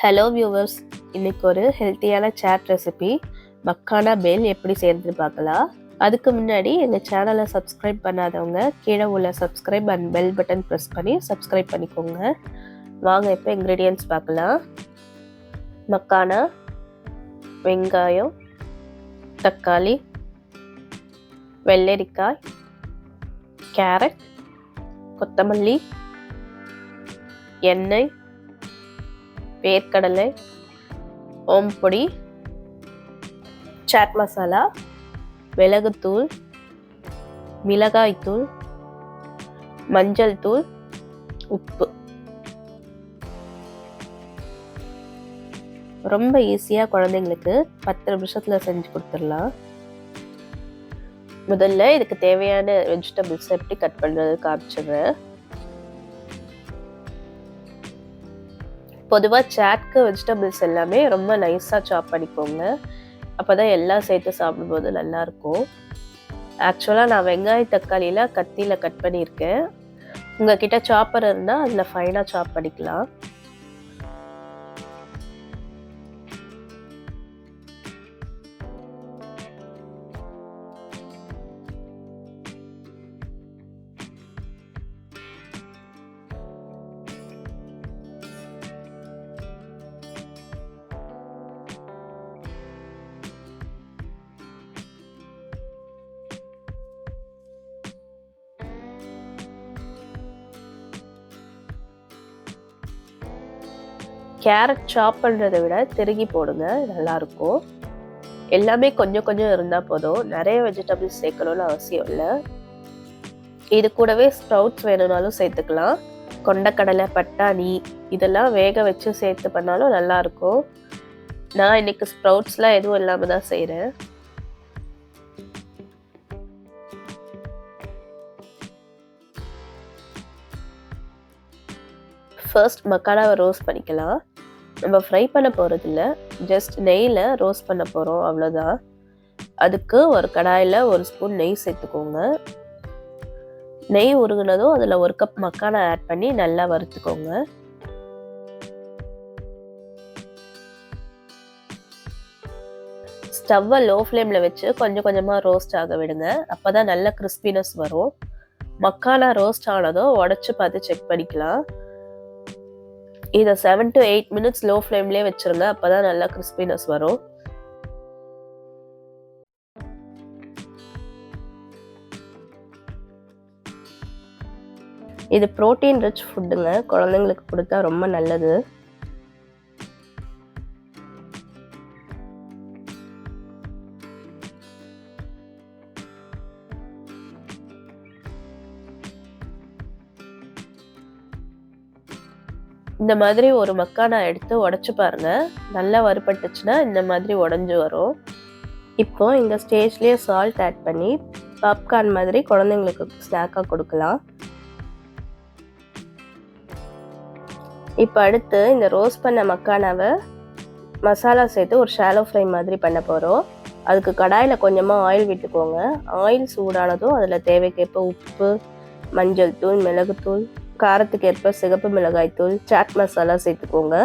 Hello viewers, இன்னைக்கு ஒரு ஹெல்த்தியான சாட் ரெசிபி மக்கானா பேல் எப்படி செய்யறது பார்க்கலாம். அதுக்கு முன்னாடி எங்கள் சேனலை சப்ஸ்கிரைப் பண்ணாதவங்க கீழே உள்ள subscribe and bell button press பண்ணி சப்ஸ்கிரைப் பண்ணிக்கோங்க. வாங்க இப்போ இன்க்ரீடியன்ட்ஸ் பார்க்கலாம். மக்கானா, வெங்காயம், தக்காளி, வெள்ளரிக்காய், கேரட், கொத்தமல்லி, எண்ணெய், வேர்க்கடலை, ஓம்பொடி, சாட் மசாலா, மிளகுத்தூள், மிளகாய்த்தூள், மஞ்சள் தூள், உப்பு. ரொம்ப ஈஸியாக குழந்தைங்களுக்கு 10 நிமிஷத்தில் செஞ்சு கொடுத்துடலாம். முதல்ல இதுக்கு தேவையான வெஜிடபிள்ஸ் எப்படி கட் பண்ணுறது காமிச்சிடுறேன். பொதுவாக சாட்க்கு வெஜிடபிள்ஸ் எல்லாமே ரொம்ப நைஸாக சாப் பண்ணிக்கோங்க. அப்போ தான் எல்லாம் சேர்த்து சாப்பிடும்போது நல்லாயிருக்கும். ஆக்சுவலாக நான் வெங்காய தக்காளியில் கத்தியில் கட் பண்ணியிருக்கேன். உங்ககிட்ட சாப்பர் இருந்தால் அதில் ஃபைனாக சாப் பண்ணிக்கலாம். கேரட் சாப் பண்ணுறதை விட திருகி போடுங்க, நல்லாயிருக்கும். எல்லாமே கொஞ்சம் கொஞ்சம் இருந்தால் போதும், நிறைய வெஜிடபிள்ஸ் சேர்க்கணும்னு அவசியம் இல்லை. இது கூடவே ஸ்ப்ரவுட்ஸ் வேணும்னாலும் சேர்த்துக்கலாம். கொண்டக்கடலை, பட்டாணி இதெல்லாம் வேக வச்சு சேர்த்து பண்ணாலும் நல்லாயிருக்கும். நான் இன்னைக்கு ஸ்ப்ரவுட்ஸ்லாம் எதுவும் இல்லாமல் தான் செய்கிறேன். ஃபர்ஸ்ட் மக்கானாவை ரோஸ்ட் பண்ணிக்கலாம். நம்ம ஃப்ரை பண்ண போகிறதில்ல, ஜஸ்ட் நெய்யில் ரோஸ்ட் பண்ண போகிறோம், அவ்வளோதான். அதுக்கு ஒரு கடாயில் 1 ஸ்பூன் நெய் சேர்த்துக்கோங்க. நெய் உருகுனதும் அதில் 1 கப் மக்கானா ஆட் பண்ணி நல்லா வறுத்துக்கோங்க. ஸ்டவ்வை லோ ஃப்ளேமில் வச்சு கொஞ்சம் கொஞ்சமாக ரோஸ்ட் ஆக விடுங்க. அப்போ தான் நல்ல கிறிஸ்பினஸ் வரும். மக்கானா ரோஸ்ட் ஆனதும் உடச்சி பார்த்து செக் பண்ணிக்கலாம். இதை 7 to 8 மினிட்ஸ் லோ ஃப்ளேம்லேயே வச்சுருங்க. அப்போ தான் நல்லா கிறிஸ்பினஸ் வரும். இது ப்ரோட்டீன் ரிச் ஃபுட்டுங்க, குழந்தைங்களுக்கு கொடுத்தா ரொம்ப நல்லது. இந்த மாதிரி ஒரு மக்கானா எடுத்து உடச்சி பாருங்க. நல்லா வறுபட்டுச்சுன்னா இந்த மாதிரி உடஞ்சி வரும். இப்போ இந்த ஸ்டேஜ்லேயே சால்ட் ஆட் பண்ணி பாப்கார்ன் மாதிரி குழந்தைங்களுக்கு ஸ்நாக்காக கொடுக்கலாம். இப்போ அடுத்து இந்த ரோஸ்ட் பண்ண மக்கானாவை மசாலா சேர்த்து ஒரு ஷாலோ ஃப்ரை மாதிரி பண்ண போகிறோம். அதுக்கு கடாயில் கொஞ்சமாக ஆயில் விட்டுக்கோங்க. ஆயில் சூடானதும் அதில் தேவைக்கேற்ப உப்பு, மஞ்சள் தூள், மிளகுத்தூள், காரத்துக்கு ஏற்ப சிகப்பு மிளகாய் தூள், சாட் மசாலா சேர்த்துக்கோங்க.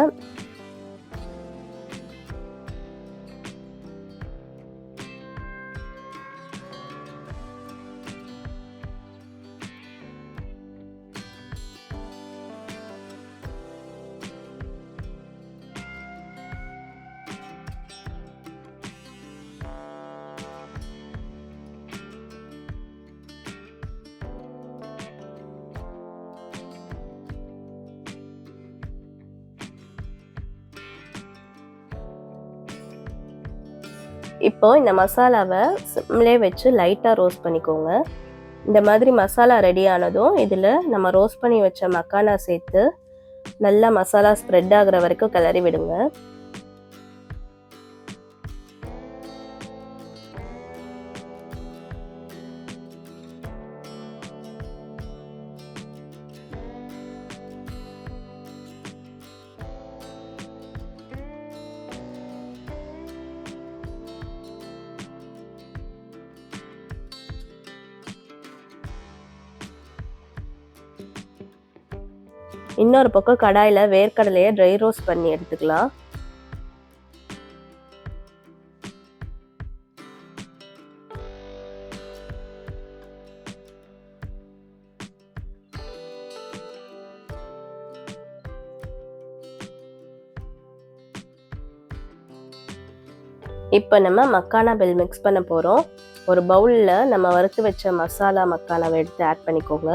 இப்போ இந்த மசாலாவை சிம்லே வச்சு லைட்டாக ரோஸ்ட் பண்ணிக்கோங்க. இந்த மாதிரி மசாலா ரெடி ஆனதும் இதில் நம்ம ரோஸ்ட் பண்ணி வச்ச மக்கானா சேர்த்து நல்லா மசாலா ஸ்ப்ரெட் ஆகுற வரைக்கும் கிளறி விடுங்க. இன்னொரு பக்கம் கடாயில் வேர்க்கடலையை ட்ரை ரோஸ்ட் பண்ணி எடுத்துக்கலாம். இப்போ நம்ம மக்கானா பெல் மிக்ஸ் பண்ண போகிறோம். ஒரு பவுலில் நம்ம வறுத்து வச்ச மசாலா மக்கானாவை எடுத்து ஆட் பண்ணிக்கோங்க.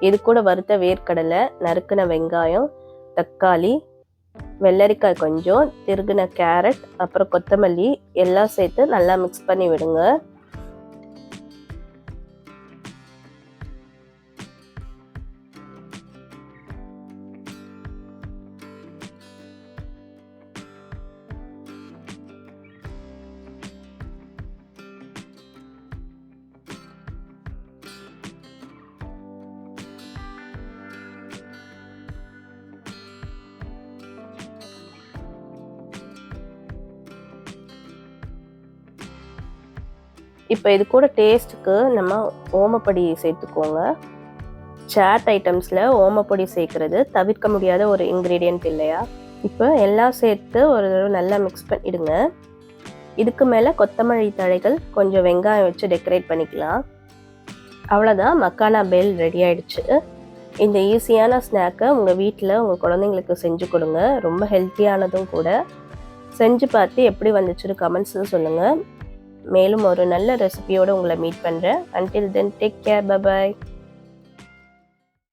இது கூட வறுத்த வேர்க்கடலை, நறுக்கின வெங்காயம், தக்காளி, வெள்ளரிக்காய் கொஞ்சம், திருகின கேரட், அப்புறம் கொத்தமல்லி எல்லாம் சேர்த்து நல்லா மிக்ஸ் பண்ணி விடுங்க. இப்போ இது கூட டேஸ்ட்டுக்கு நம்ம ஓமப்பொடி சேர்த்துக்கோங்க. சாட் ஐட்டம்ஸில் ஓமப்பொடி சேர்க்குறது தவிர்க்க முடியாத ஒரு இன்க்ரீடியன்ட் இல்லையா? இப்போ எல்லாம் சேர்த்து ஒரு தடவை நல்லா மிக்ஸ் பண்ணிடுங்க. இதுக்கு மேலே கொத்தமல்லி தழைகள், கொஞ்சம் வெங்காயம் வச்சு டெக்கரேட் பண்ணிக்கலாம். அவ்வளோதான், மக்கானா பெல் ரெடி ஆயிடுச்சு. இந்த ஈஸியான ஸ்நாக்கை உங்கள் வீட்டில் உங்கள் குழந்தைங்களுக்கு செஞ்சு கொடுங்க. ரொம்ப ஹெல்த்தியானதும் கூட. செஞ்சு பார்த்து எப்படி வந்துச்சுன்னு கமெண்ட்ஸில் சொல்லுங்கள். மேலும் ஒரு நல்ல ரெசிபியோடு உங்களை மீட் பண்ணுறேன். Until then take care, bye bye.